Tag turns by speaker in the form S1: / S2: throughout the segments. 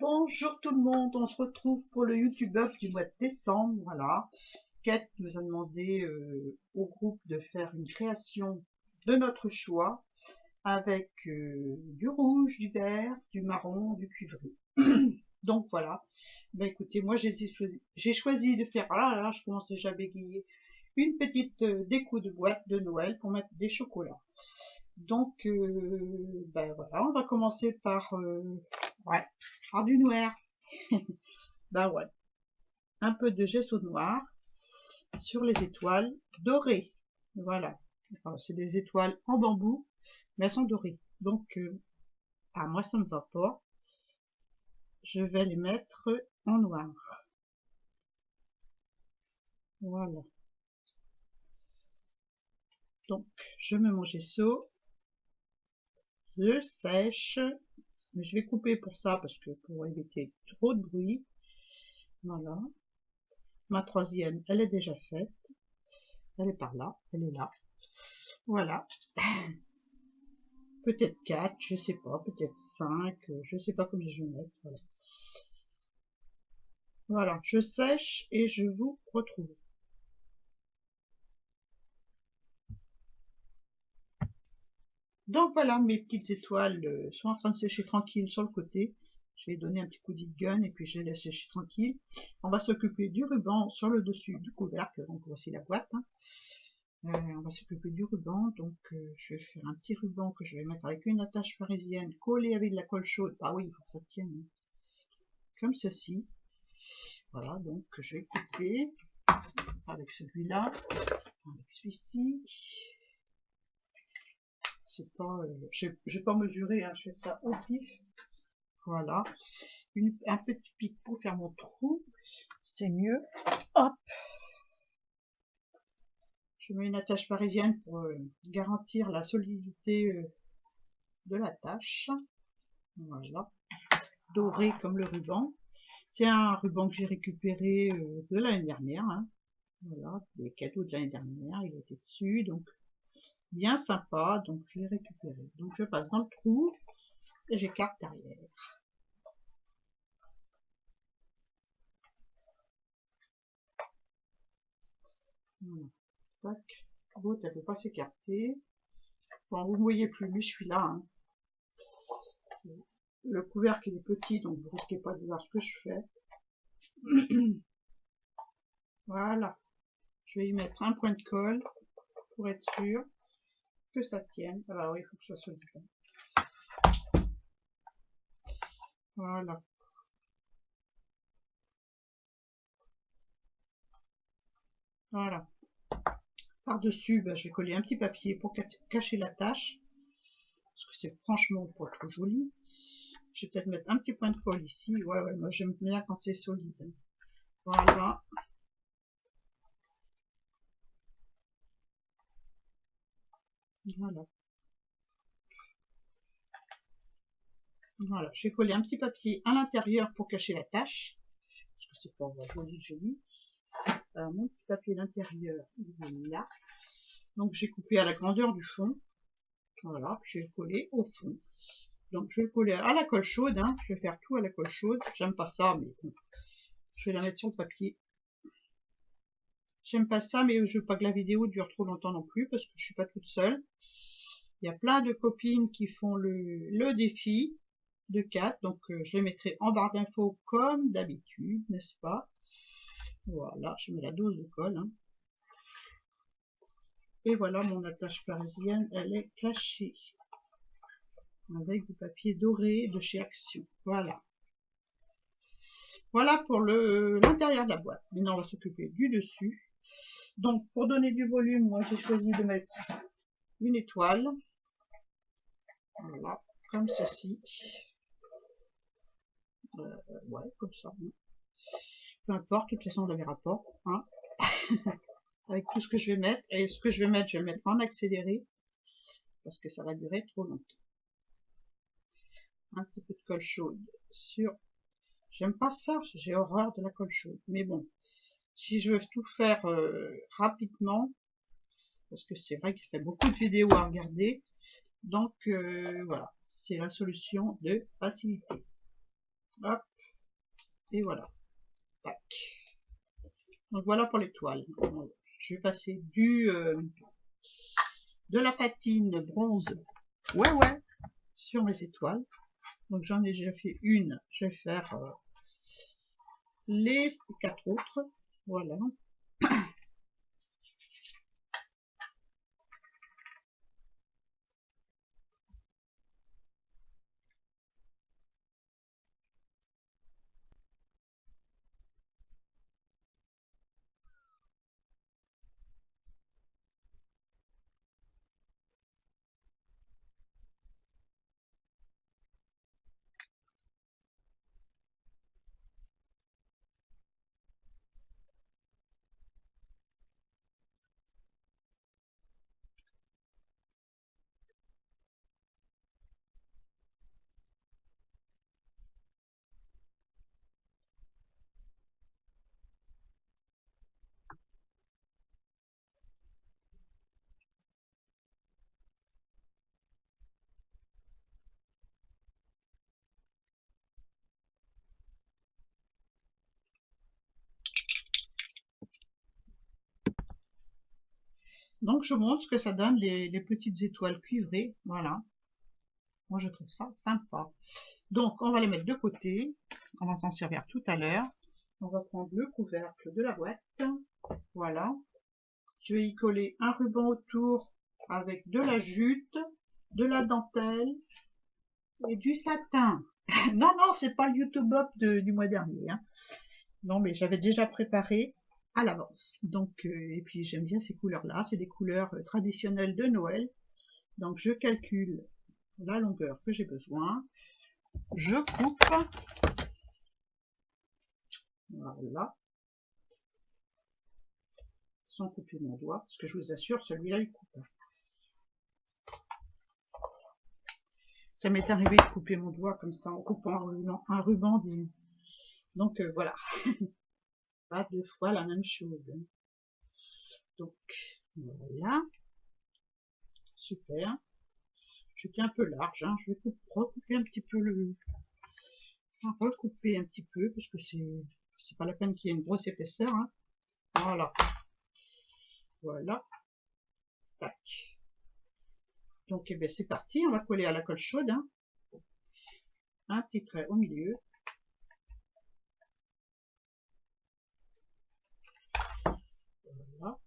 S1: Bonjour tout le monde, on se retrouve pour le YouTube Up du mois de décembre, voilà. Kate nous a demandé au groupe de faire une création de notre choix avec du rouge, du vert, du marron, du cuivré. Donc voilà, ben écoutez, moi j'ai choisi de faire, là je commence déjà à bégayer, une petite déco de boîte de Noël pour mettre des chocolats. Donc ben voilà, on va commencer ouais, par du noir. Bah ouais, un peu de gesso noir sur les étoiles dorées. Voilà. Enfin, c'est des étoiles en bambou, mais elles sont dorées. Donc, moi ça me va pas. Je vais les mettre en noir. Voilà. Donc, je mets mon gesso, je sèche, mais je vais couper pour ça parce que pour éviter trop de bruit. Voilà. Ma troisième, elle est déjà faite. Elle est par là, elle est là. Voilà. Peut-être 4, je sais pas, peut-être 5, je sais pas combien je vais mettre. Voilà. Voilà, je sèche et je vous retrouve. Donc voilà, mes petites étoiles sont en train de sécher tranquille sur le côté. Je vais donner un petit coup de gun et puis je les laisse sécher tranquille. On va s'occuper du ruban sur le dessus du couvercle, donc voici la boîte. Hein. On va s'occuper du ruban, donc je vais faire un petit ruban que je vais mettre avec une attache parisienne collée avec de la colle chaude. Ah oui, il faut que ça tienne. Comme ceci. Voilà, donc je vais couper avec celui-là, avec celui-ci. C'est pas, j'ai pas mesuré, hein, je fais ça au pif. Voilà, un petit pic pour faire mon trou, c'est mieux. Hop, je mets une attache parisienne pour garantir la solidité de l'attache. Voilà, doré comme le ruban. C'est un ruban que j'ai récupéré de l'année dernière. Hein. Voilà, des cadeaux de l'année dernière, il était dessus, donc bien sympa, donc je l'ai récupéré. Donc je passe dans le trou et j'écarte derrière. Voilà. Tac. L'autre, elle ne veut pas s'écarter. Bon, vous ne voyez plus, mais je suis là. Hein. Le couvercle il est petit, donc vous risquez pas de voir ce que je fais. Voilà. Je vais y mettre un point de colle pour être sûr que ça tienne. Alors oui, il faut que ça soit solide. Voilà. Voilà. Par-dessus, je vais coller un petit papier pour cacher la tache. Parce que c'est franchement pas trop joli. Je vais peut-être mettre un petit point de colle ici. Ouais, moi j'aime bien quand c'est solide. Voilà. Voilà. Voilà. Je vais coller un petit papier à l'intérieur pour cacher la tache. Parce que c'est pas joli. Alors, mon petit papier d'intérieur, il est là. Donc j'ai coupé à la grandeur du fond. Voilà. Puis je vais le coller au fond. Donc je vais le coller à la colle chaude. Hein. Je vais faire tout à la colle chaude. J'aime pas ça, mais bon. Je vais la mettre sur le papier. J'aime pas ça, mais je veux pas que la vidéo dure trop longtemps non plus, parce que je suis pas toute seule. Il y a plein de copines qui font le défi de 4, donc je les mettrai en barre d'infos comme d'habitude, n'est-ce pas? Voilà, je mets la dose de colle. Hein. Et voilà, mon attache parisienne, elle est cachée. Avec du papier doré de chez Action. Voilà. Voilà pour l'intérieur de la boîte. Maintenant, on va s'occuper du dessus. Donc, pour donner du volume, moi, j'ai choisi de mettre une étoile. Voilà, comme ceci. Ouais, comme ça. Peu importe, de toute façon, on la verra pas. Hein. Avec tout ce que je vais mettre. Et ce que je vais mettre en accéléré. Parce que ça va durer trop longtemps. Un petit peu de colle chaude sur... J'aime pas ça, j'ai horreur de la colle chaude. Mais bon, si je veux tout faire rapidement, parce que c'est vrai qu'il fait beaucoup de vidéos à regarder, donc voilà, c'est la solution de facilité. Hop, Et voilà. Tac. Donc voilà pour l'étoile. Je vais passer de la patine bronze, ouais, sur mes étoiles. Donc j'en ai déjà fait une. Je vais faire les 4 autres. Voilà. Donc je montre ce que ça donne les petites étoiles cuivrées. Voilà. Moi je trouve ça sympa. Donc on va les mettre de côté. On va s'en servir tout à l'heure. On va prendre le couvercle de la boîte. Voilà. Je vais y coller un ruban autour avec de la jute, de la dentelle et du satin. Non, non, c'est pas le YouTube Up du mois dernier. Hein. Non, mais j'avais déjà préparé à l'avance. Donc, et puis j'aime bien ces couleurs-là. C'est des couleurs traditionnelles de Noël. Donc, je calcule la longueur que j'ai besoin. Je coupe. Voilà. Sans couper mon doigt, parce que je vous assure, celui-là, il coupe. Ça m'est arrivé de couper mon doigt comme ça, en coupant un ruban. Donc, voilà. Pas deux fois la même chose. Donc, voilà. Super. Je fais un peu large, hein. Je vais recouper un petit peu recouper un petit peu, parce que c'est pas la peine qu'il y ait une grosse épaisseur, hein. Voilà. Voilà. Tac. Donc, eh ben, c'est parti. On va coller à la colle chaude, hein. Un petit trait au milieu. Voilà.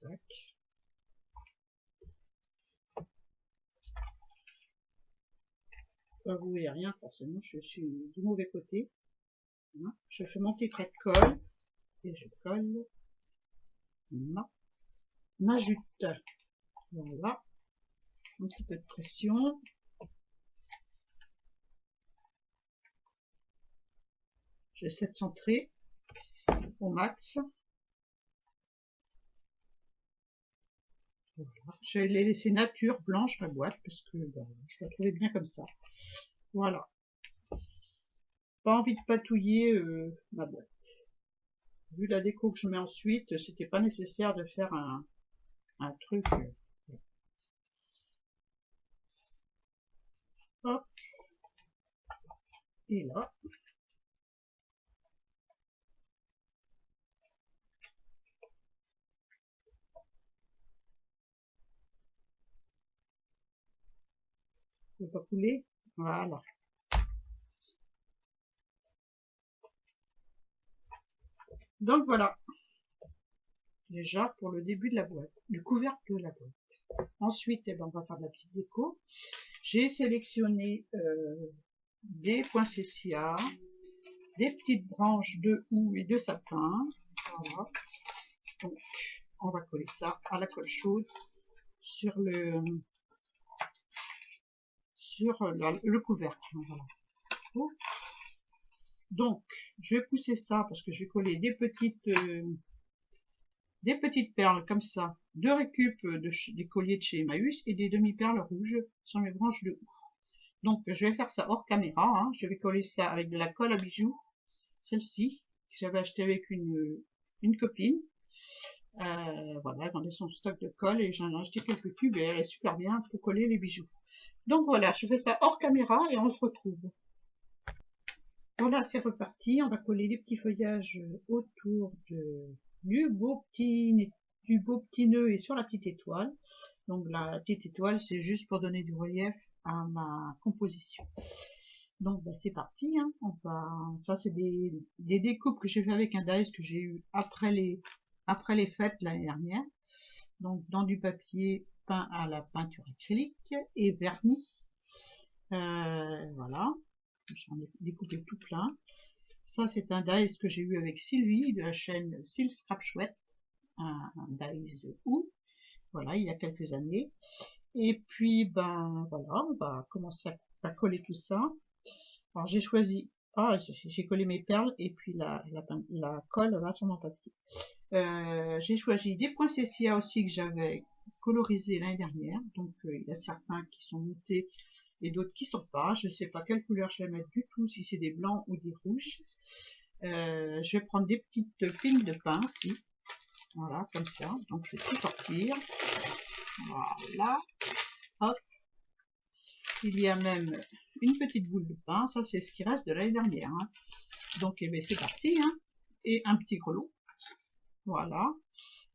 S1: Tac. Vous voyez rien, forcément, je suis du mauvais côté. Hein. Je fais mon petit trait de colle. Et je colle ma jute. Voilà. Un petit peu de pression. J'essaie de centrer au max. Voilà. Je vais les laisser nature blanche la boîte parce que ben, je la trouvais bien comme ça. Voilà. Pas envie de patouiller ma boîte. Vu la déco que je mets ensuite, c'était pas nécessaire de faire un truc. Hop. Et là. Ne pas couler. Voilà. Donc voilà. Déjà pour le début de la boîte, du couvercle de la boîte. Ensuite, eh ben, on va faire de la petite déco. J'ai sélectionné des poinsettias, des petites branches de houx et de sapin. Voilà. Donc, on va coller ça à la colle chaude sur le couvercle. Voilà. Donc, je vais pousser ça parce que je vais coller des petites perles comme ça, de récup des colliers de chez Emmaüs et des demi-perles rouges sur mes branches de houx. Donc, je vais faire ça hors caméra. Hein. Je vais coller ça avec de la colle à bijoux, celle-ci, que j'avais acheté avec une copine. Voilà, elle vendait son stock de colle et j'en ai acheté quelques tubes et elle est super bien pour coller les bijoux. Donc voilà, je fais ça hors caméra et on se retrouve. Voilà, c'est reparti. On va coller les petits feuillages autour du beau petit nœud et sur la petite étoile. Donc la petite étoile, c'est juste pour donner du relief à ma composition. Donc c'est parti. Hein. Ça c'est des découpes que j'ai fait avec un dies que j'ai eu après les fêtes l'année dernière. Donc dans du papier peint à la peinture acrylique et verni. Voilà, j'en ai découpé tout plein. Ça c'est un dies que j'ai eu avec Sylvie de la chaîne Sil Scrap Chouette, un dies août, voilà, il y a quelques années. Et puis ben voilà, on va commencer à coller tout ça. Alors j'ai choisi, j'ai collé mes perles et puis la colle va sur mon papier. J'ai choisi des poinsettias aussi que j'avais colorisés l'année dernière, donc il y a certains qui sont montés et d'autres qui sont pas. Je sais pas quelle couleur je vais mettre du tout, si c'est des blancs ou des rouges. Je vais prendre des petites fils de pain aussi, voilà, comme ça. Donc je vais tout sortir. Voilà, hop. Il y a même une petite boule de pain, ça c'est ce qui reste de l'année dernière. Hein. Donc eh bien, c'est parti, hein. Et un petit grelot, voilà.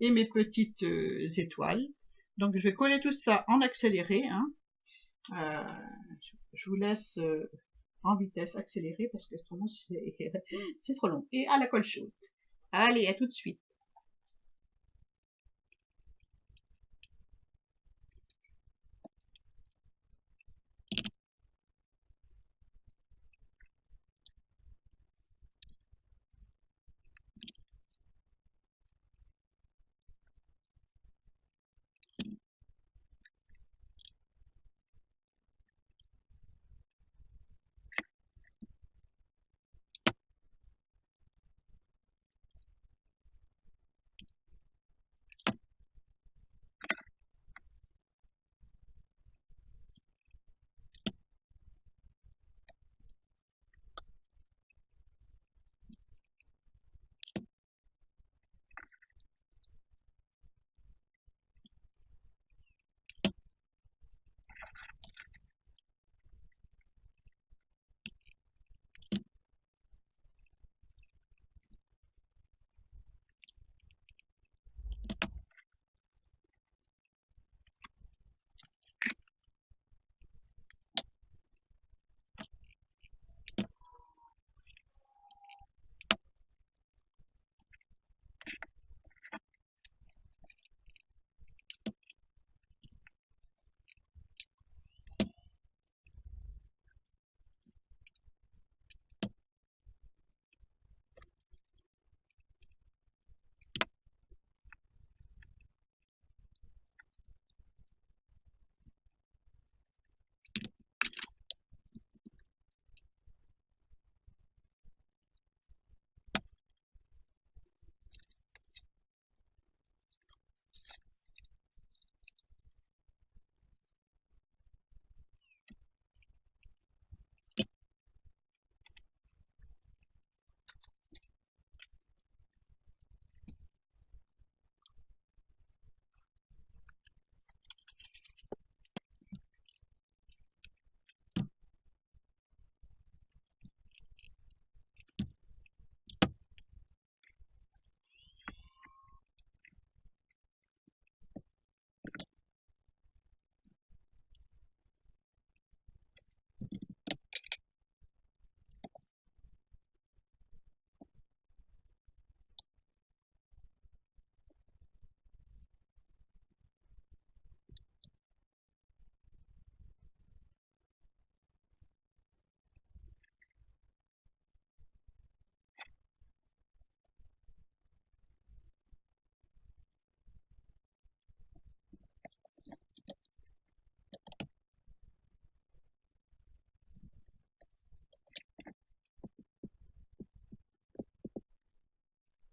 S1: Et mes petites étoiles. Donc je vais coller tout ça en accéléré. Hein. Je vous laisse en vitesse accélérée parce que autrement c'est trop long. Et à la colle chaude. Allez, à tout de suite.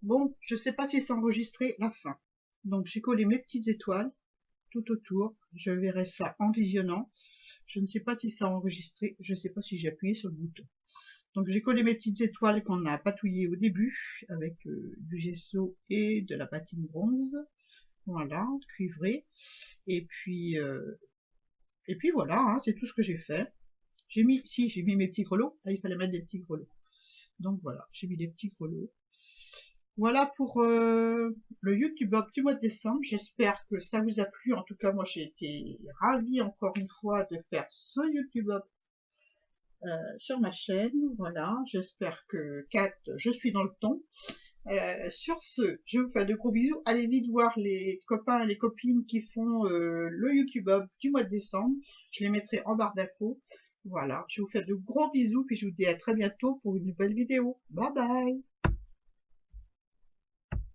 S1: Bon, je sais pas si c'est enregistré la fin. Donc j'ai collé mes petites étoiles tout autour. Je verrai ça en visionnant. Je ne sais pas si c'est enregistré. Je ne sais pas si j'ai appuyé sur le bouton. Donc j'ai collé mes petites étoiles qu'on a patouillées au début avec du gesso et de la patine bronze. Voilà, cuivré. Et puis voilà, hein, c'est tout ce que j'ai fait. J'ai mis mes petits grelots. Là, il fallait mettre des petits grelots. Donc voilà, j'ai mis des petits grelots. Voilà pour le YouTube Up du mois de décembre. J'espère que ça vous a plu. En tout cas, moi, j'ai été ravie encore une fois de faire ce YouTube Up sur ma chaîne. Voilà, j'espère que je suis dans le ton. Sur ce, je vous fais de gros bisous. Allez vite voir les copains et les copines qui font le YouTube Up du mois de décembre. Je les mettrai en barre d'infos. Voilà, je vous fais de gros bisous, puis je vous dis à très bientôt pour une nouvelle vidéo. Bye bye!